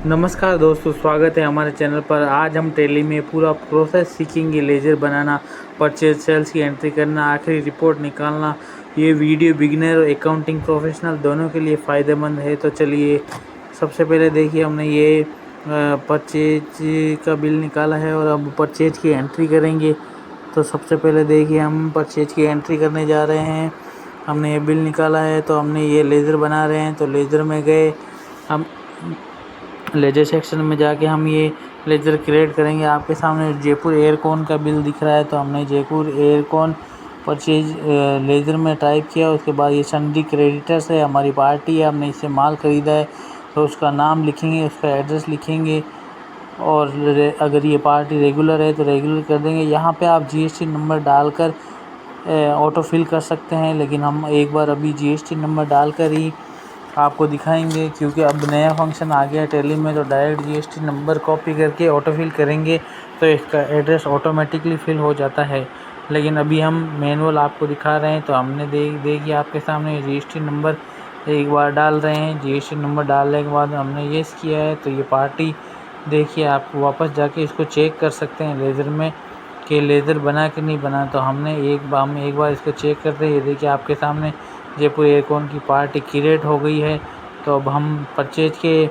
नमस्कार दोस्तों, स्वागत है हमारे चैनल पर। आज हम टैली में पूरा प्रोसेस सीखेंगे। लेज़र बनाना, परचेज सेल्स की एंट्री करना, आखिरी रिपोर्ट निकालना। ये वीडियो बिगिनर और अकाउंटिंग प्रोफेशनल दोनों के लिए फ़ायदेमंद है। तो चलिए, सबसे पहले देखिए, हमने ये परचेज का बिल निकाला है और अब परचेज की एंट्री करेंगे। तो सबसे पहले देखिए, हम परचेज की एंट्री करने जा रहे हैं। हमने ये बिल निकाला है, तो हमने ये लेज़र बना रहे हैं। तो लेज़र में गए, हम लेजर सेक्शन में जाके हम ये लेज़र क्रिएट करेंगे। आपके सामने जयपुर एयरकॉन का बिल दिख रहा है, तो हमने जयपुर एयरकॉन परचेज लेज़र में टाइप किया। उसके बाद ये सन्डी क्रेडिटर्स है, हमारी पार्टी है, हमने इससे माल ख़रीदा है, तो उसका नाम लिखेंगे, उसका एड्रेस लिखेंगे। और अगर ये पार्टी रेगुलर है तो रेगुलर कर देंगे। यहाँ पे आप जीएसटी नंबर डालकर ऑटो फिल कर सकते हैं, लेकिन हम एक बार अभी जीएसटी नंबर डालकर ही आपको दिखाएंगे, क्योंकि अब नया फंक्शन आ गया टैली में। तो डायरेक्ट जीएसटी नंबर कॉपी करके ऑटो फिल करेंगे तो इसका एड्रेस ऑटोमेटिकली फिल हो जाता है। लेकिन अभी हम मैनुअल आपको दिखा रहे हैं। तो हमने देखिए, आपके सामने जीएसटी नंबर एक बार डाल रहे हैं। जीएसटी नंबर डालने के बाद हमने येस किया है, तो ये पार्टी देखिए, आप वापस जाके इसको चेक कर सकते हैं लेज़र में कि लेज़र बना कि नहीं बना। तो हम एक बार इसको चेक करते हैं। ये देखिए, आपके सामने जयपुर एयरकॉन की पार्टी क्रिएट हो गई है। तो अब हम परचेज के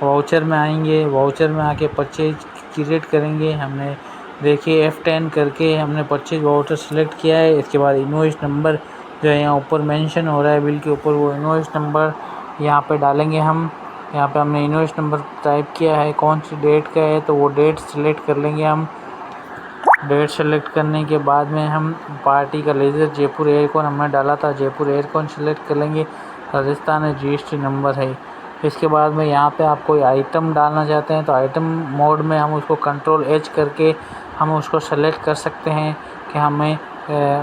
वाउचर में आएंगे। वाउचर में आके परचेज क्रिएट करेंगे। हमने देखिए F10 करके हमने परचेज वाउचर सेलेक्ट किया है। इसके बाद इनवॉइस नंबर जो है यहाँ ऊपर मेंशन हो रहा है बिल के ऊपर, वो इनवॉइस नंबर यहाँ पे डालेंगे हम। यहाँ पे हमने इनवॉइस नंबर टाइप किया है, कौन सी डेट का है, तो वो डेट सेलेक्ट कर लेंगे हम। डेट सेलेक्ट करने के बाद में हम पार्टी का लेज़र जयपुर एयरकॉन हमने डाला था, जयपुर एयरकॉन सेलेक्ट कर लेंगे। राजस्थान है, जीएसटी नंबर है। इसके बाद में यहाँ पे आप कोई आइटम डालना चाहते हैं तो आइटम मोड में हम उसको कंट्रोल एच करके हम उसको सेलेक्ट कर सकते हैं कि हमें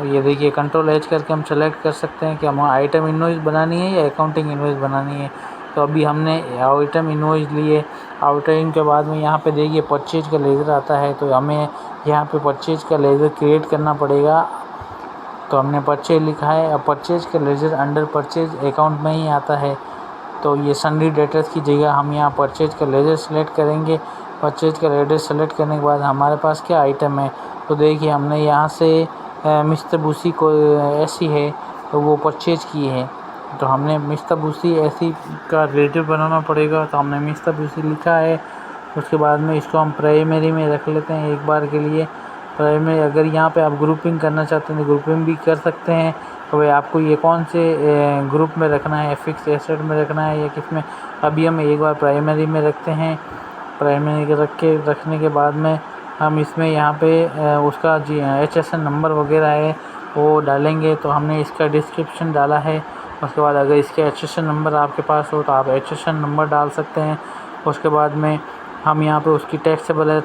ये देखिए, कंट्रोल एच करके हम सेलेक्ट कर सकते हैं कि हमें आइटम इनवॉइस बनानी है या अकाउंटिंग इनवॉइस बनानी है। तो अभी हमने आइटम इनवॉइस लिए। आइटम के बाद में यहाँ पे देखिए परचेज का लेज़र आता है, तो हमें यहाँ पे परचेज का लेज़र क्रिएट करना पड़ेगा। तो हमने परचेज लिखा है। अब परचेज का लेज़र अंडर परचेज अकाउंट में ही आता है। तो ये सन्डी डेटर्स की जगह हम यहाँ परचेज का लेज़र सेलेक्ट करेंगे। परचेज का लेज़र सेलेक्ट करने के बाद हमारे पास क्या आइटम है, तो देखिए, हमने यहाँ से मिस्टर बूसी को ऐसी है, तो वो परचेज की है। तो हमने मिस्टर बूसी ऐसी का रिलेटिव बनाना पड़ेगा। तो हमने मिस्टर बूसी लिखा है। उसके बाद में इसको हम प्राइमरी में रख लेते हैं एक बार के लिए। प्राइमरी, अगर यहाँ पे आप ग्रुपिंग करना चाहते हैं तो ग्रुपिंग भी कर सकते हैं। तो भाई आपको ये कौन से ग्रुप में रखना है, फिक्स एसेट में रखना है या किस में। अभी हम एक बार प्राइमरी में रखते हैं। प्राइमरी रखने के बाद में हम इसमें यहाँ पे उसका HSN नंबर वगैरह है वो डालेंगे। तो हमने इसका डिस्क्रिप्शन डाला है। उसके बाद अगर इसके HSN नंबर आपके पास हो तो आप HSN नंबर डाल सकते हैं। उसके बाद में हम यहाँ पे उसकी टैक्सेबल है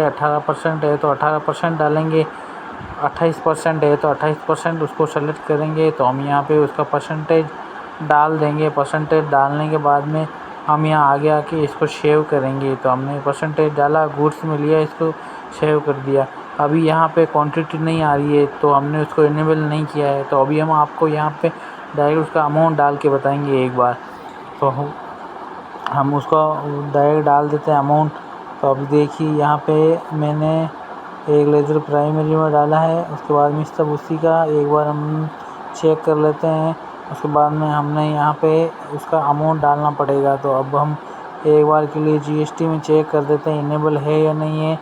18% है तो 18% डालेंगे। 28% है तो 28% उसको सेलेक्ट करेंगे। तो हम यहाँ पे उसका परसेंटेज डाल देंगे। परसेंटेज डालने के बाद में हम यहाँ आगे आके इसको सेव करेंगे। तो हमने परसेंटेज डाला, गुड्स में लिया, इसको सेव कर दिया। अभी यहाँ पे क्वांटिटी नहीं आ रही है तो हमने उसको इनेबल नहीं किया है। तो अभी हम आपको यहाँ पे डायरेक्ट उसका अमाउंट डाल के बताएंगे एक बार। तो हम उसको डायरेक्ट डाल देते हैं अमाउंट। तो अभी देखिए, यहाँ पे मैंने एक लेज़र प्राइमरी में डाला है। उसके बाद मिस्टर उसी का एक बार हम चेक कर लेते हैं। उसके बाद में हमने यहाँ पे उसका अमाउंट डालना पड़ेगा। तो अब हम एक बार के लिए जीएसटी में चेक कर देते हैं इनेबल है या नहीं है।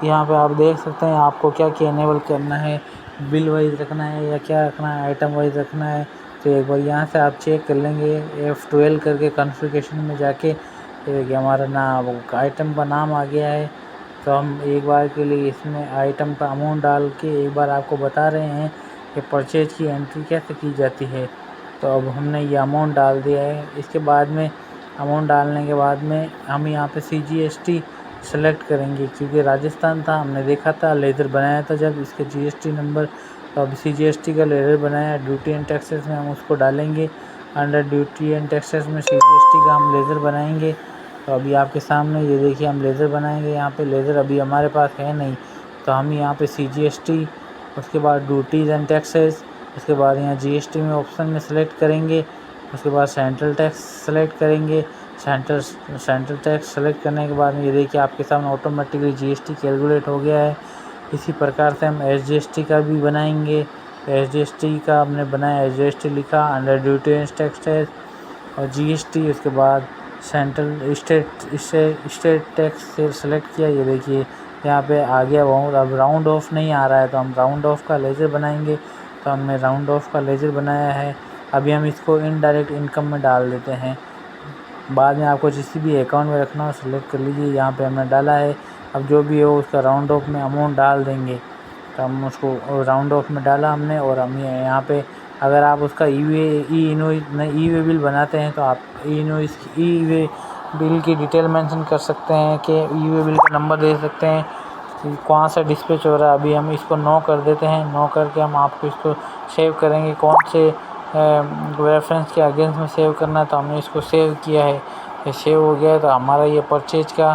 यहाँ पे आप देख सकते हैं आपको क्या क्या इनेबल करना है, बिल वाइज रखना है या क्या रखना है, आइटम वाइज रखना है। तो एक बार यहाँ से आप चेक कर लेंगे F12 करके कॉन्फ़िगरेशन में जाके। कि हमारा नाम आइटम का नाम आ गया है। तो हम एक बार के लिए इसमें आइटम का अमाउंट डाल के एक बार आपको बता रहे हैं कि परचेज की एंट्री कैसे की जाती है। तो अब हमने ये अमाउंट डाल दिया है। इसके बाद में अमाउंट डालने के बाद में हम यहाँ पे CGST सेलेक्ट करेंगे, क्योंकि राजस्थान था, हमने देखा था लेज़र बनाया था जब इसके GST नंबर। तो अब CGST का लेज़र बनाया, ड्यूटी एंड टैक्सेस में हम उसको डालेंगे। अंडर ड्यूटी एंड टैक्सेस में CGST का हम लेज़र बनाएंगे। तो अभी आपके सामने ये देखिए, हम लेज़र बनाएंगे। यहाँ पे लेज़र अभी हमारे पास है नहीं, तो हम यहाँ पे CGST, उसके बाद ड्यूटीज़ एंड टैक्सेस, उसके बाद यहाँ GST में ऑप्शन में सेलेक्ट करेंगे। उसके बाद सेंट्रल टैक्स सेलेक्ट करेंगे। सेंटर टैक्स सेलेक्ट करने के बाद ये देखिए आपके सामने ऑटोमेटिकली जीएसटी कैलकुलेट हो गया है। इसी प्रकार से हम एसजीएसटी का भी बनाएंगे। एसजीएसटी का हमने बनाया, एसजीएसटी लिखा, अंडर ड्यूटी एंड टैक्स और जीएसटी, उसके बाद सेंट्रल स्टेट टैक्स से सेलेक्ट किया। ये देखिए यहाँ पे आ गया बाउंड। अब राउंड ऑफ नहीं आ रहा है तो हम राउंड ऑफ का लेजर बनाएंगे। तो हमने राउंड ऑफ का लेजर बनाया है। अभी हम इसको इनडायरेक्ट इनकम में डाल देते हैं। बाद में आपको जिस भी अकाउंट में रखना हो सेलेक्ट कर लीजिए। यहाँ पे हमने डाला है। अब जो भी हो उसका राउंड ऑफ में अमाउंट डाल देंगे। तो हम उसको राउंड ऑफ में डाला हमने। और हम यहाँ पे अगर आप उसका ई वे बिल बनाते हैं तो आप ई वे बिल की डिटेल मेंशन कर सकते हैं कि ई वे बिल का नंबर दे सकते हैं कि कहाँ से डिस्पैच हो रहा है। अभी हम इसको नो कर देते हैं। नो करके हम आपको इसको सेव करेंगे। कौन से रेफरेंस के अगेंस्ट में सेव करना है, तो हमने इसको सेव किया है। ये सेव हो गया है। तो हमारा ये परचेज का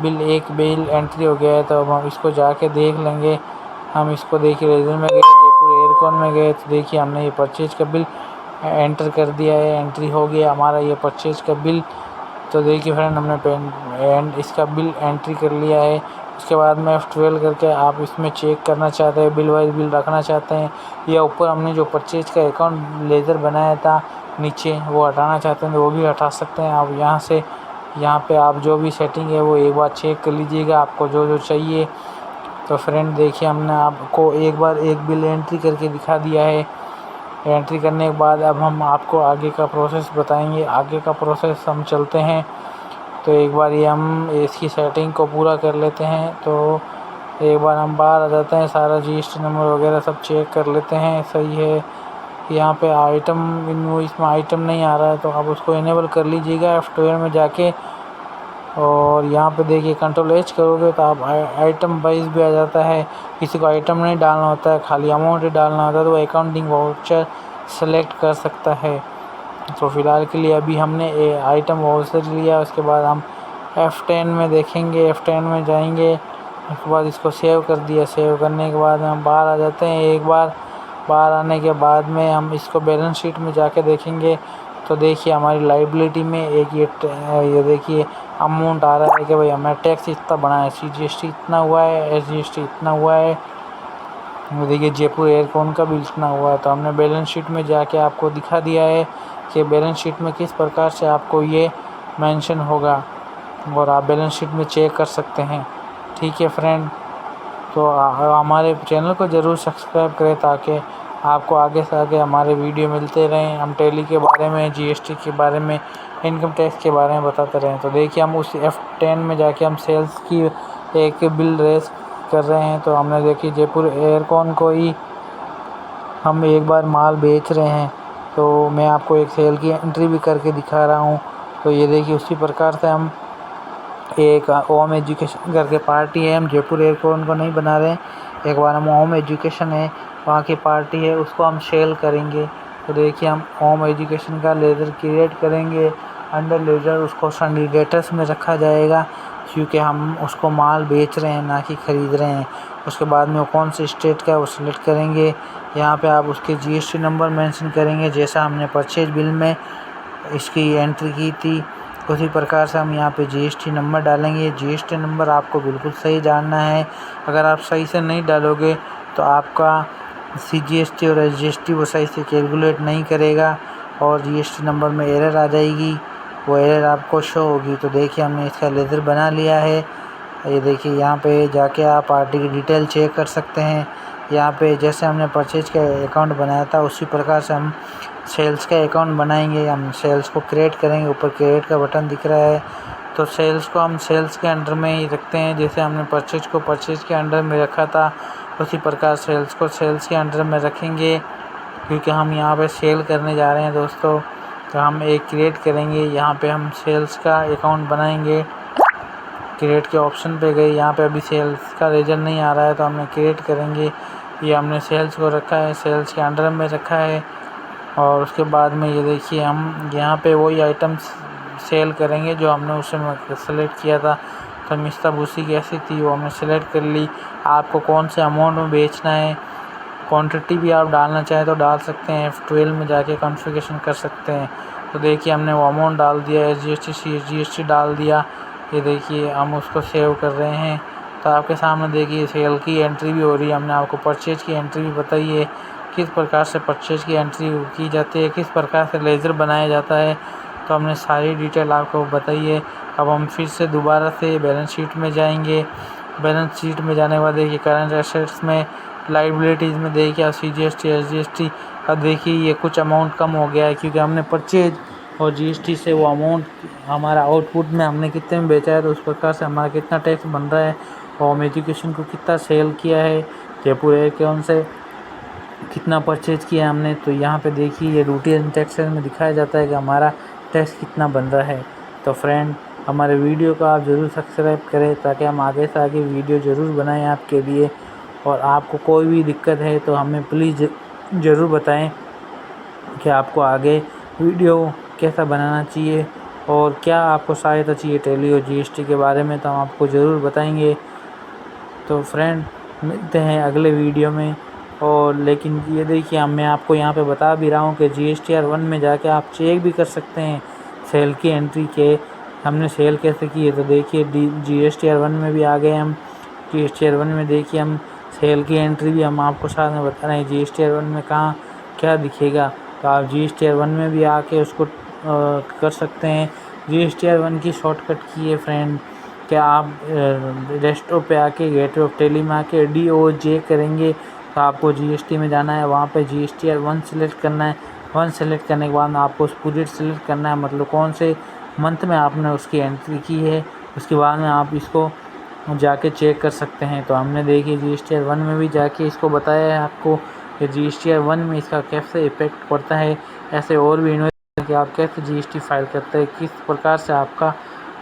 एक बिल एंट्री हो गया है। तो अब हम इसको जाके देख लेंगे। हम इसको देखिए रेजर में गए, जयपुर एयरकॉन में गए, तो देखिए हमने ये परचेज का बिल एंटर कर दिया है। एंट्री हो गया हमारा ये परचेज का बिल। तो देखिए फ्रेंड, हमने इसका बिल एंट्री कर लिया है। उसके बाद में F12 करके आप इसमें चेक करना चाहते हैं, बिल वाइज बिल रखना चाहते हैं, या ऊपर हमने जो परचेज का अकाउंट लेजर बनाया था नीचे वो हटाना चाहते हैं तो वो भी हटा सकते हैं आप यहाँ से। यहाँ पे आप जो भी सेटिंग है वो एक बार चेक कर लीजिएगा, आपको जो जो चाहिए। तो फ्रेंड देखिए, हमने आपको एक बार एक बिल एंट्री करके दिखा दिया है। एंट्री करने के बाद अब हम आपको आगे का प्रोसेस बताएंगे। आगे का प्रोसेस हम चलते हैं। तो एक बार ये हम इसकी सेटिंग को पूरा कर लेते हैं। तो एक बार हम बाहर आ जाते हैं, सारा जीएसटी नंबर वगैरह सब चेक कर लेते हैं सही है। यहाँ पे आइटम इनवॉइस में आइटम नहीं आ रहा है तो आप उसको इनेबल कर लीजिएगा F12 में जाके। और यहाँ पे देखिए कंट्रोल H करोगे तो आप आइटम वाइज भी आ जाता है। किसी को आइटम नहीं डालना होता है, खाली अमाउंट ही डालना होता है, तो वो अकाउंटिंग वाउचर सेलेक्ट कर सकता है। तो फ़िलहाल के लिए अभी हमने आइटम वाउचर लिया। उसके बाद हम F10 में देखेंगे, F10 में जाएंगे। उसके बाद इसको सेव कर दिया। सेव करने के बाद हम बाहर आ जाते हैं। एक बार बाहर आने के बाद में हम इसको बैलेंस शीट में जाके देखेंगे। तो देखिए हमारी लाइबिलिटी में एक ये देखिए अमाउंट आ रहा है कि भाई हमें टैक्स इतना बना है, CGST इतना हुआ है, SGST इतना हुआ है। देखिए जयपुर एयरकॉन का बिल इतना हुआ है। तो हमने बैलेंस शीट में जाके आपको दिखा दिया है कि बैलेंस शीट में किस प्रकार से आपको ये मेंशन होगा, और आप बैलेंस शीट में चेक कर सकते हैं। ठीक है फ्रेंड, तो हमारे चैनल को ज़रूर सब्सक्राइब करें ताकि आपको आगे से आगे हमारे वीडियो मिलते रहें। हम टैली के बारे में, जीएसटी के बारे में, इनकम टैक्स के बारे में बताते रहें। तो देखिए हम उस F10 में जाके हम सेल्स की एक बिल रेस कर रहे हैं। तो हमने देखी जयपुर एयरकॉन को ही हम एक बार माल बेच रहे हैं। तो मैं आपको एक सेल की एंट्री भी करके दिखा रहा हूँ। तो ये देखिए उसी प्रकार से हम एक होम एजुकेशन करके पार्टी है, हम जयपुर एयरकॉन को नहीं बना रहे हैं। एक बार हम होम एजुकेशन है वहाँ की पार्टी है उसको हम सेल करेंगे। तो देखिए हम होम एजुकेशन का लेज़र क्रिएट करेंगे। अंडर लेज़र उसको संडीडेटर्स में रखा जाएगा क्योंकि हम उसको माल बेच रहे हैं ना कि ख़रीद रहे हैं। उसके बाद में वो कौन से स्टेट का है वो सिलेक्ट करेंगे। यहाँ पे आप उसके जीएसटी नंबर मेंशन करेंगे जैसा हमने परचेज बिल में इसकी एंट्री की थी। उसी प्रकार से हम यहाँ पे जीएसटी नंबर डालेंगे। जीएसटी नंबर आपको बिल्कुल सही डालना है। अगर आप सही से नहीं डालोगे तो आपका CGST और SGST वो सही से कैलकुलेट नहीं करेगा और जीएसटी नंबर में एरर आ जाएगी, वो एरर आपको शो होगी। तो देखिए हमने इसका लेज़र बना लिया है। ये देखिए यहाँ पे जाके आप पार्टी की डिटेल चेक कर सकते हैं। यहाँ पे जैसे हमने परचेज का अकाउंट बनाया था उसी प्रकार से हम सेल्स का अकाउंट बनाएंगे। हम सेल्स को क्रिएट करेंगे, ऊपर क्रिएट का बटन दिख रहा है। तो सेल्स को हम सेल्स के अंडर में ही रखते हैं। जैसे हमने परचेज को परचेज के अंडर में रखा था उसी प्रकार सेल्स को सेल्स के अंडर में रखेंगे क्योंकि हम यहाँ पे सेल करने जा रहे हैं दोस्तों। तो हम एक क्रिएट करेंगे। यहाँ पे हम सेल्स का अकाउंट बनाएंगे। क्रिएट के ऑप्शन पे गए, यहाँ पे अभी सेल्स का रिजल्ट नहीं आ रहा है तो हमने क्रिएट करेंगे। ये हमने सेल्स को रखा है, सेल्स के अंडर में रखा है। और उसके बाद में ये देखिए हम यहाँ पे वही आइटम्स सेल करेंगे जो हमने उस समय सेलेक्ट किया था। तो मिस्ता भूसी कैसी थी वो हमने सेलेक्ट कर ली। आपको कौन से अमाउंट में बेचना है, क्वांटिटी भी आप डालना चाहें तो डाल सकते हैं। F12 में जाके कॉन्फ़िगरेशन कर सकते हैं। तो देखिए हमने वो अमाउंट डाल दिया है, GST डाल दिया। ये देखिए हम उसको सेव कर रहे हैं। तो आपके सामने देखिए सेल की एंट्री भी हो रही है। हमने आपको परचेज की एंट्री भी बताई है, किस प्रकार से परचेज की एंट्री की जाती है, किस प्रकार से लेज़र बनाया जाता है। तो हमने सारी डिटेल आपको बताई है। अब हम फिर से दोबारा से बैलेंस शीट में जाएंगे। बैलेंस शीट में जाने के बाद देखिए करंट एसेट्स में, लाइबिलिटीज़ में देखिए CGST SGST। अब देखिए ये कुछ अमाउंट कम हो गया है क्योंकि हमने परचेज और GST से वो अमाउंट हमारा आउटपुट में हमने कितने में बेचा है, तो उस प्रकार से हमारा कितना टैक्स बन रहा है। होम एजुकेशन को कितना सेल किया है, जयपुर एयरकॉन से कितना परचेज किया हमने। तो यहाँ पे देखिए ये रूटीन टैक्स में दिखाया जाता है कि हमारा टैक्स कितना बन रहा है। तो फ्रेंड हमारे वीडियो को आप ज़रूर सब्सक्राइब करें ताकि हम आगे से आगे वीडियो ज़रूर बनाएं आपके लिए। और आपको कोई भी दिक्कत है तो हमें प्लीज़ ज़रूर बताएं कि आपको आगे वीडियो कैसा बनाना चाहिए और क्या आपको सहायता चाहिए टैली और GST के बारे में, तो हम आपको ज़रूर बताएंगे। तो फ्रेंड मिलते हैं अगले वीडियो में। और लेकिन ये देखिए मैं आपको यहाँ पे बता भी रहा हूँ कि GSTR 1 में जाके आप चेक भी कर सकते हैं सेल की एंट्री के हमने सेल कैसे की है। तो देखिए GSTR 1 में भी आ गए हम। GSTR 1 में देखिए हम सेल की एंट्री भी हम आपको साथ में बता रहे हैं। GSTR 1 में कहाँ क्या दिखेगा, तो आप GSTR 1 में भी आके उसको कर सकते हैं। GSTR 1 की शॉर्टकट की है फ्रेंड, क्या आप डेस्कटॉप पे आके गेटवे ऑफ टैली में आके DOJ करेंगे तो आपको GST में जाना है। वहाँ पे GSTR 1 सेलेक्ट करना है। 1 सेलेक्ट करने के बाद आपको उस पीरियड सेलेक्ट करना है, मतलब कौन से मंथ में आपने उसकी एंट्री की है। उसके बाद में आप इसको जाके चेक कर सकते हैं। तो हमने देखिए GSTR 1 में भी जाके इसको बताया है आपको कि GSTR 1 में इसका कैसे इफेक्ट पड़ता है। ऐसे और भी इन्वेस्ट कि आप कैसे GST फाइल करते हैं, किस प्रकार से आपका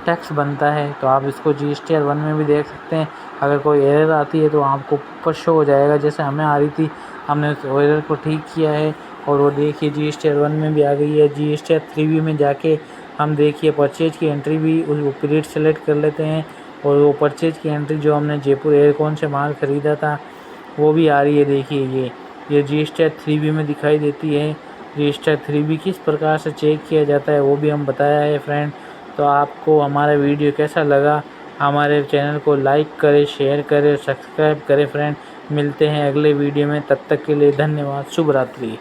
टैक्स बनता है, तो आप इसको GSTR 1 में भी देख सकते हैं। अगर कोई एरर आती है तो आपको ऊपर शो हो जाएगा, जैसे हमें आ रही थी। हमने उस एरर को ठीक किया है और वो देखिए GSTR 1 में भी आ गई है। GSTR 3 में जाके हम देखिए परचेज की एंट्री भी उस पीरियड सेलेक्ट कर लेते हैं और वो परचेज की एंट्री जो हमने जयपुर एयरकॉन से माल ख़रीदा था वो भी आ रही है। देखिए ये GSTR 3 में दिखाई देती है। GSTR 3 किस प्रकार से चेक किया जाता है वो भी हम बताया है फ्रेंड। तो आपको हमारा वीडियो कैसा लगा, हमारे चैनल को लाइक करें, शेयर करें, सब्सक्राइब करें फ्रेंड। मिलते हैं अगले वीडियो में, तब तक के लिए धन्यवाद। शुभ रात्रि।